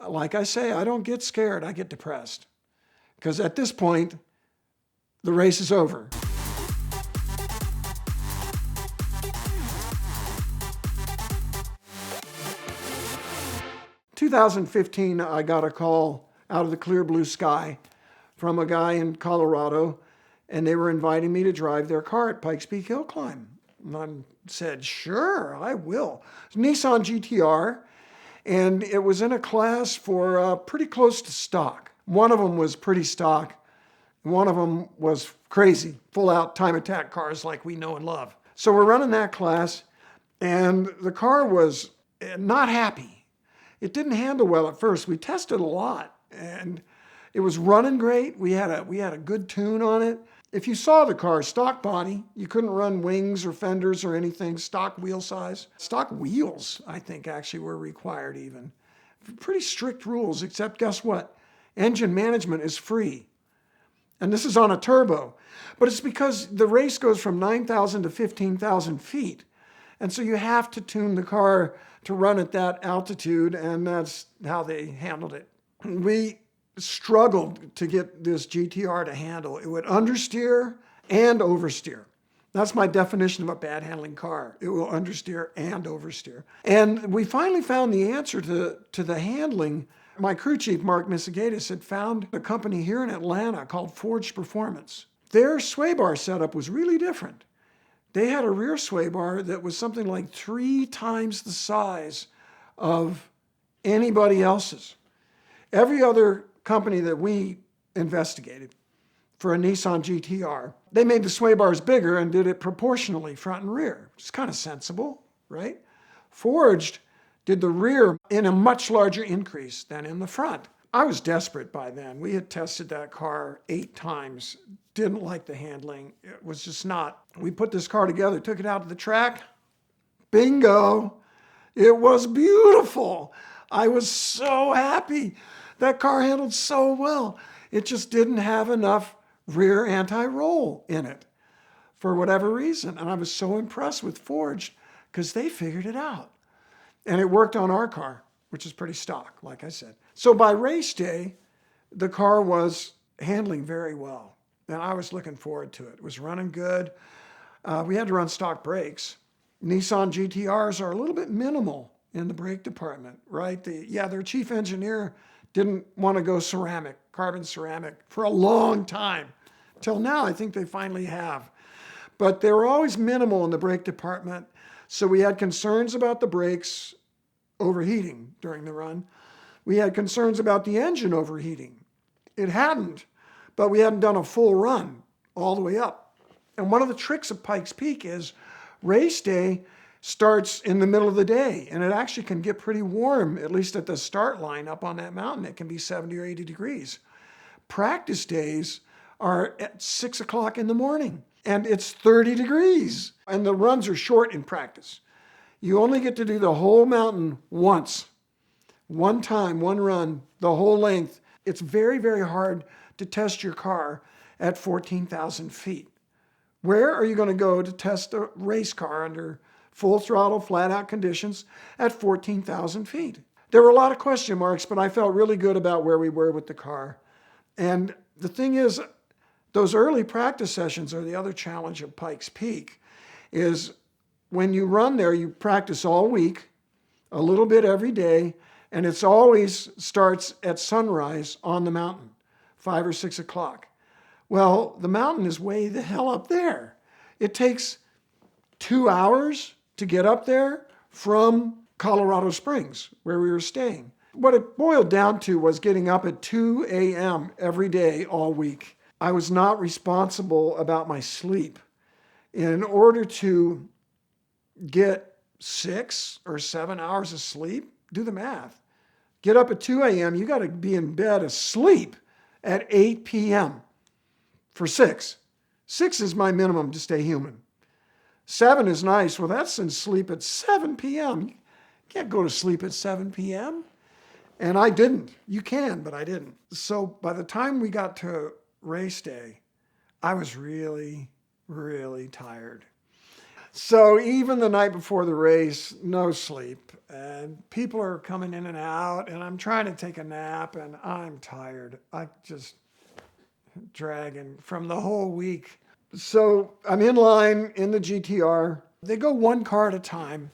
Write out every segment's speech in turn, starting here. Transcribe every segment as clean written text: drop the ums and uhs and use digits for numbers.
like I say, I don't get scared. I get depressed. Because at this point, the race is over. In 2015, I got a call out of the clear blue sky from a guy in Colorado, and they were inviting me to drive their car at Pikes Peak Hill Climb. And I said, sure, I will. It's a Nissan GTR, and it was in a class for pretty close to stock. One of them was pretty stock. One of them was crazy, full-out time attack cars like we know and love. So we're running that class, and the car was not happy. It didn't handle well at first. We tested a lot, and it was running great. We had a good tune on it. If you saw the car, stock body, you couldn't run wings or fenders or anything, stock wheel size. Stock wheels, I think, actually were required even. Pretty strict rules, except guess what? Engine management is free. And this is on a turbo. But it's because the race goes from 9,000 to 15,000 feet. And so you have to tune the car to run at that altitude, and that's how they handled it. We struggled to get this GTR to handle. It would understeer and oversteer. That's my definition of a bad handling car. It will understeer and oversteer. And we finally found the answer to the handling. My crew chief, Mark Misigatis, had found a company here in Atlanta called Forged Performance. Their sway bar setup was really different. They had a rear sway bar that was something like 3 times the size of anybody else's. Every other company that we investigated for a Nissan GTR, they made the sway bars bigger and did it proportionally front and rear, which is kind of sensible, right? Forged did the rear in a much larger increase than in the front. I was desperate by then. We had tested that car 8 times, didn't like the handling. It was just not. We put this car together, took it out to the track. Bingo! It was beautiful. I was so happy. That car handled so well. It just didn't have enough rear anti-roll in it for whatever reason. And I was so impressed with Forged because they figured it out. And it worked on our car, which is pretty stock, like I said. So by race day, the car was handling very well. And I was looking forward to it. It was running good. We had to run stock brakes. Nissan GTRs are a little bit minimal in the brake department, right? Their chief engineer didn't want to go ceramic, carbon ceramic, for a long time. Till now, I think they finally have. But they were always minimal in the brake department. So we had concerns about the brakes overheating during the run. We had concerns about the engine overheating. It hadn't, but we hadn't done a full run all the way up. And one of the tricks of Pikes Peak is race day starts in the middle of the day, and it actually can get pretty warm, at least at the start line up on that mountain. It can be 70 or 80 degrees. Practice days are at 6 o'clock in the morning, and it's 30 degrees. And the runs are short in practice. You only get to do the whole mountain once. One time, one run, the whole length. It's very, very hard to test your car at 14,000 feet. Where are you going to go to test a race car under full throttle, flat out conditions at 14,000 feet? There were a lot of question marks, but I felt really good about where we were with the car. And the thing is, those early practice sessions are the other challenge of Pikes Peak, is when you run there, you practice all week, a little bit every day, and it's always starts at sunrise on the mountain, 5 or 6 o'clock. Well, the mountain is way the hell up there. It takes 2 hours to get up there from Colorado Springs, where we were staying. What it boiled down to was getting up at 2 a.m. every day all week. I was not responsible about my sleep. In order to get 6 or 7 hours of sleep, do the math. Get up at 2 a.m., you got to be in bed asleep at 8 p.m. for 6. 6 is my minimum to stay human. 7 is nice. Well, that's in sleep at 7 p.m. You can't go to sleep at 7 p.m. And I didn't. You can, but I didn't. So by the time we got to race day, I was really, really tired. So even the night before the race, no sleep. And people are coming in and out, and I'm trying to take a nap, and I'm tired. I just dragging from the whole week. So I'm in line in the GTR. They go one car at a time,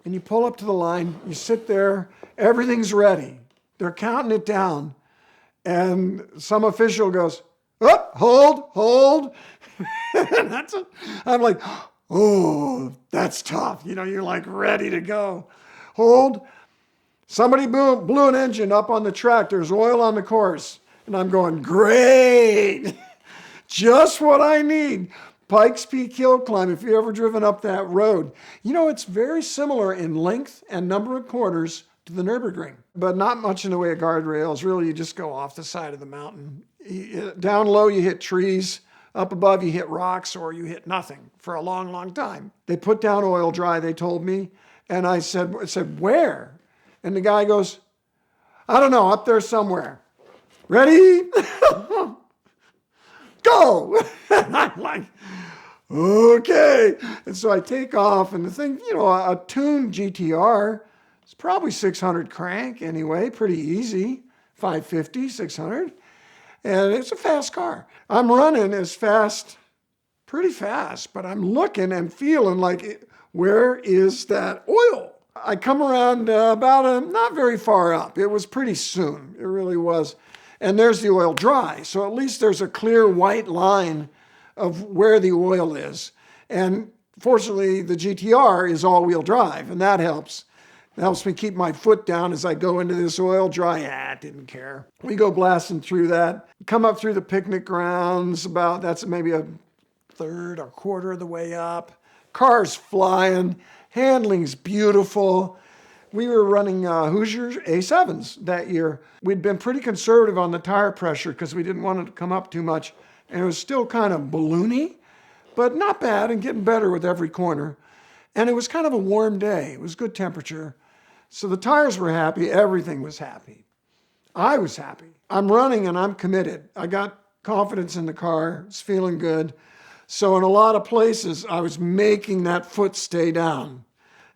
and you pull up to the line, you sit there, everything's ready. They're counting it down, and some official goes, oh, hold. And I'm like, oh, that's tough. You're like ready to go. Hold. Somebody blew an engine up on the track. There's oil on the course. And I'm going, great. Just what I need. Pikes Peak hill climb, if you've ever driven up that road. It's very similar in length and number of corners to the Nürburgring, but not much in the way of guardrails. Really, you just go off the side of the mountain. Down low, you hit trees. Up above, you hit rocks, or you hit nothing for a long, long time. They put down oil dry, they told me. And I said, where? And the guy goes, I don't know, up there somewhere. Ready? Go! And I'm like, okay. And so I take off, and the thing, a tuned GTR is probably 600 crank anyway, pretty easy, 550, 600. And it's a fast car. I'm running as fast, pretty fast, but I'm looking and feeling like, where is that oil? I come around not very far up. It was pretty soon. It really was. And there's the oil dry. So at least there's a clear white line of where the oil is. And fortunately, the GTR is all-wheel drive, and that helps. It helps me keep my foot down as I go into this oil dry. Didn't care. We go blasting through that. Come up through the picnic grounds. That's maybe a third or quarter of the way up. Cars flying. Handling's beautiful. We were running Hoosier A7s that year. We'd been pretty conservative on the tire pressure because we didn't want it to come up too much. And it was still kind of balloony, but not bad and getting better with every corner. And it was kind of a warm day. It was good temperature. So the tires were happy. Everything was happy. I was happy. I'm running and I'm committed. I got confidence in the car. It's feeling good. So in a lot of places, I was making that foot stay down.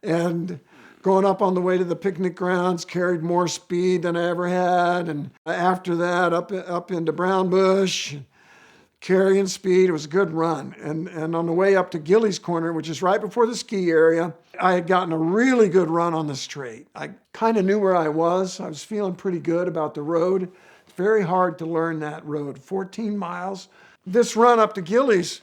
And going up on the way to the picnic grounds, carried more speed than I ever had. And after that, up into Brown Bush, carrying speed. It was a good run. And on the way up to Gillies Corner, which is right before the ski area, I had gotten a really good run on the straight. I kind of knew where I was. I was feeling pretty good about the road. It's very hard to learn that road. 14 miles. This run up to Gillies,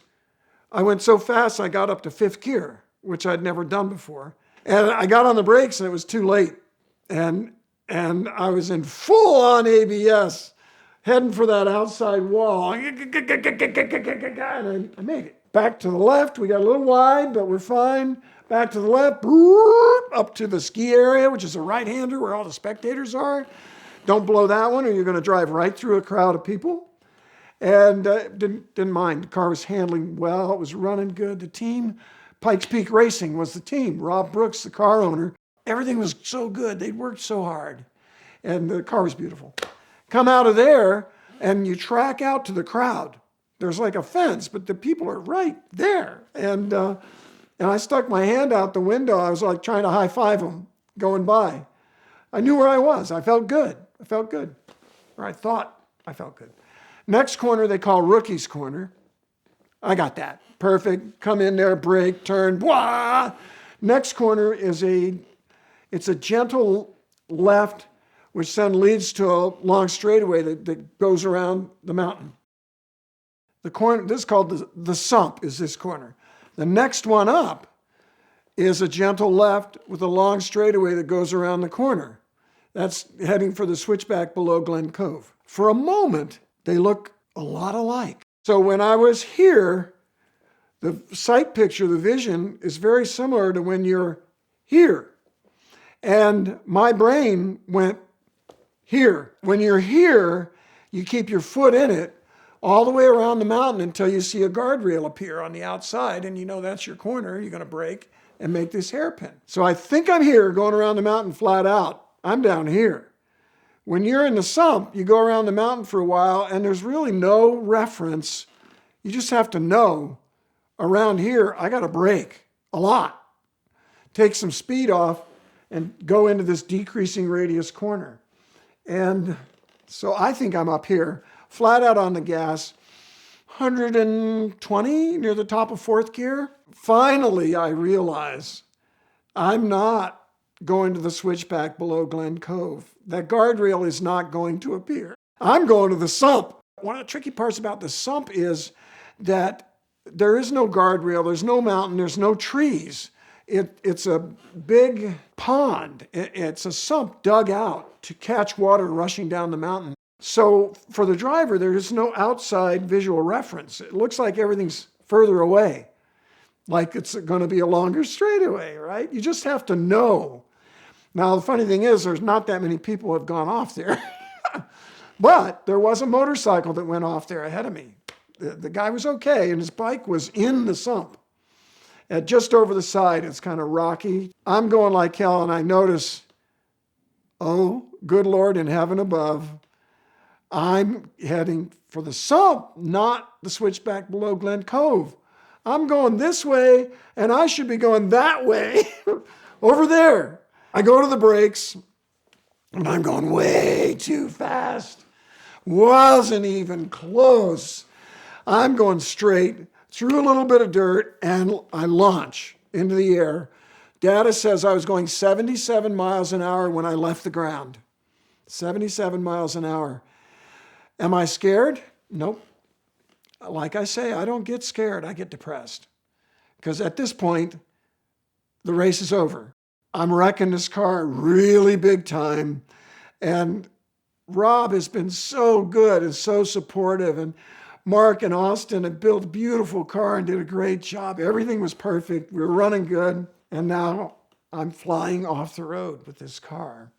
I went so fast I got up to fifth gear, which I'd never done before. And I got on the brakes and it was too late. And I was in full-on ABS, heading for that outside wall. And I made it. Back to the left, we got a little wide, but we're fine. Back to the left, up to the ski area, which is a right-hander where all the spectators are. Don't blow that one or you're going to drive right through a crowd of people. And didn't mind. The car was handling well. It was running good. The team, Pikes Peak Racing was the team. Rob Brooks, the car owner. Everything was so good. They'd worked so hard. And the car was beautiful. Come out of there, and you track out to the crowd. There's like a fence, but the people are right there. And I stuck my hand out the window. I was like trying to high-five them going by. I knew where I was. I felt good. Or I thought I felt good. Next corner they call Rookie's Corner. I got that. Perfect. Come in there, brake, turn, blah. Next corner is it's a gentle left, which then leads to a long straightaway that goes around the mountain. The corner, this is called the sump, is this corner. The next one up is a gentle left with a long straightaway that goes around the corner. That's heading for the switchback below Glen Cove. For a moment, they look a lot alike. So when I was here, the sight picture, the vision, is very similar to when you're here. And my brain went here. When you're here, you keep your foot in it all the way around the mountain until you see a guardrail appear on the outside, and you know that's your corner. You're going to brake and make this hairpin. So I think I'm here going around the mountain flat out. I'm down here. When you're in the sump, you go around the mountain for a while, and there's really no reference. You just have to know, around here, I got to brake, a lot, take some speed off, and go into this decreasing radius corner. And so I think I'm up here, flat out on the gas, 120 near the top of fourth gear. Finally, I realize I'm not going to the switchback below Glen Cove. That guardrail is not going to appear. I'm going to the sump. One of the tricky parts about the sump is that there is no guardrail, there's no mountain, there's no trees. It's a big pond. It's a sump dug out to catch water rushing down the mountain. So for the driver, there is no outside visual reference. It looks like everything's further away, like it's going to be a longer straightaway, right? You just have to know. Now, the funny thing is, there's not that many people who have gone off there. But there was a motorcycle that went off there ahead of me. The guy was okay, and his bike was in the sump. At just over the side, it's kind of rocky. I'm going like hell, and I notice, oh, good Lord in heaven above, I'm heading for the sump, not the switchback below Glen Cove. I'm going this way, and I should be going that way, over there. I go to the brakes, and I'm going way too fast. Wasn't even close. I'm going straight through a little bit of dirt, and I launch into the air. Data says I was going 77 miles an hour when I left the ground. 77 miles an hour. Am I scared? Nope. Like I say, I don't get scared. I get depressed. Because at this point, the race is over. I'm wrecking this car really big time. And Rob has been so good and so supportive. And Mark and Austin have built a beautiful car and did a great job. Everything was perfect. We were running good. And now I'm flying off the road with this car.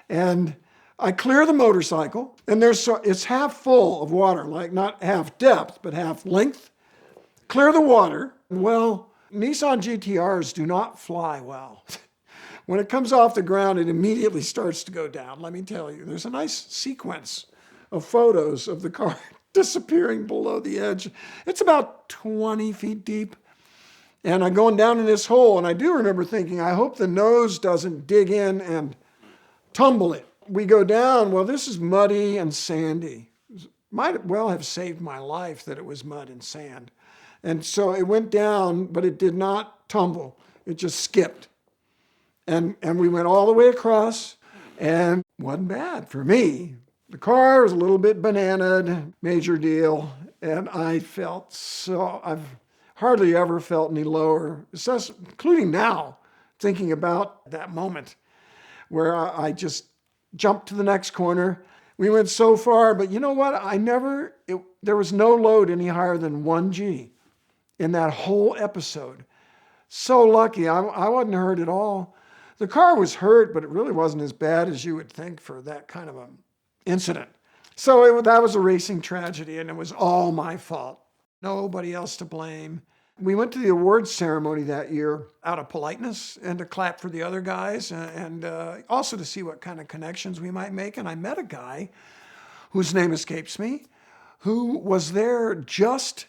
And I clear the motorcycle, and it's half full of water, like not half depth, but half length. Clear the water. Well, Nissan GTRs do not fly well. When it comes off the ground, it immediately starts to go down. Let me tell you, there's a nice sequence of photos of the car disappearing below the edge. It's about 20 feet deep. And I'm going down in this hole, and I do remember thinking, I hope the nose doesn't dig in and tumble it. We go down, well, this is muddy and sandy. Might well have saved my life that it was mud and sand. And so it went down, but it did not tumble. It just skipped. And we went all the way across, and wasn't bad for me. The car was a little bit bananaed, major deal, and I felt I've hardly ever felt any lower, including now, thinking about that moment where I just jumped to the next corner. We went so far, but you know what? There was no load any higher than 1G in that whole episode. So lucky. I wasn't hurt at all. The car was hurt, but it really wasn't as bad as you would think for that kind of an incident. So that was a racing tragedy, and it was all my fault. Nobody else to blame. We went to the awards ceremony that year out of politeness and to clap for the other guys and also to see what kind of connections we might make. And I met a guy whose name escapes me, who was there just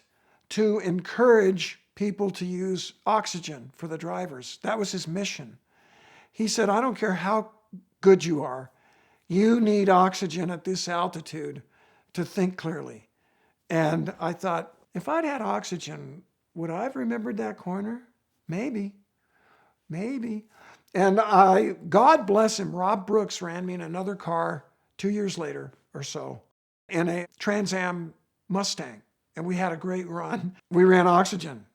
to encourage people to use oxygen for the drivers. That was his mission. He said, I don't care how good you are. You need oxygen at this altitude to think clearly. And I thought, if I'd had oxygen, would I have remembered that corner? Maybe. And God bless him, Rob Brooks ran me in another car 2 years later or so in a Trans Am Mustang. And we had a great run. We ran oxygen,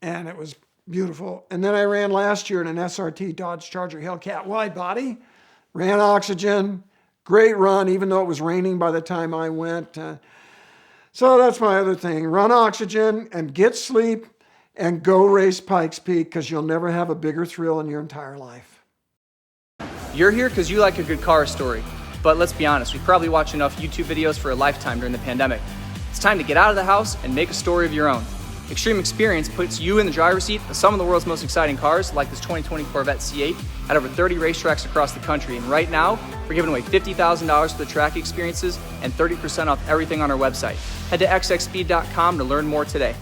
and it was beautiful. And then I ran last year in an SRT Dodge Charger Hellcat wide body, ran oxygen, great run, even though it was raining by the time I went. So that's my other thing. Run oxygen and get sleep and go race Pikes Peak, because you'll never have a bigger thrill in your entire life. You're here because you like a good car story. But let's be honest, we probably watched enough YouTube videos for a lifetime during the pandemic. It's time to get out of the house and make a story of your own. Extreme Experience puts you in the driver's seat of some of the world's most exciting cars, like this 2020 Corvette C8, at over 30 racetracks across the country. And right now, we're giving away $50,000 for the track experiences and 30% off everything on our website. Head to xxspeed.com to learn more today.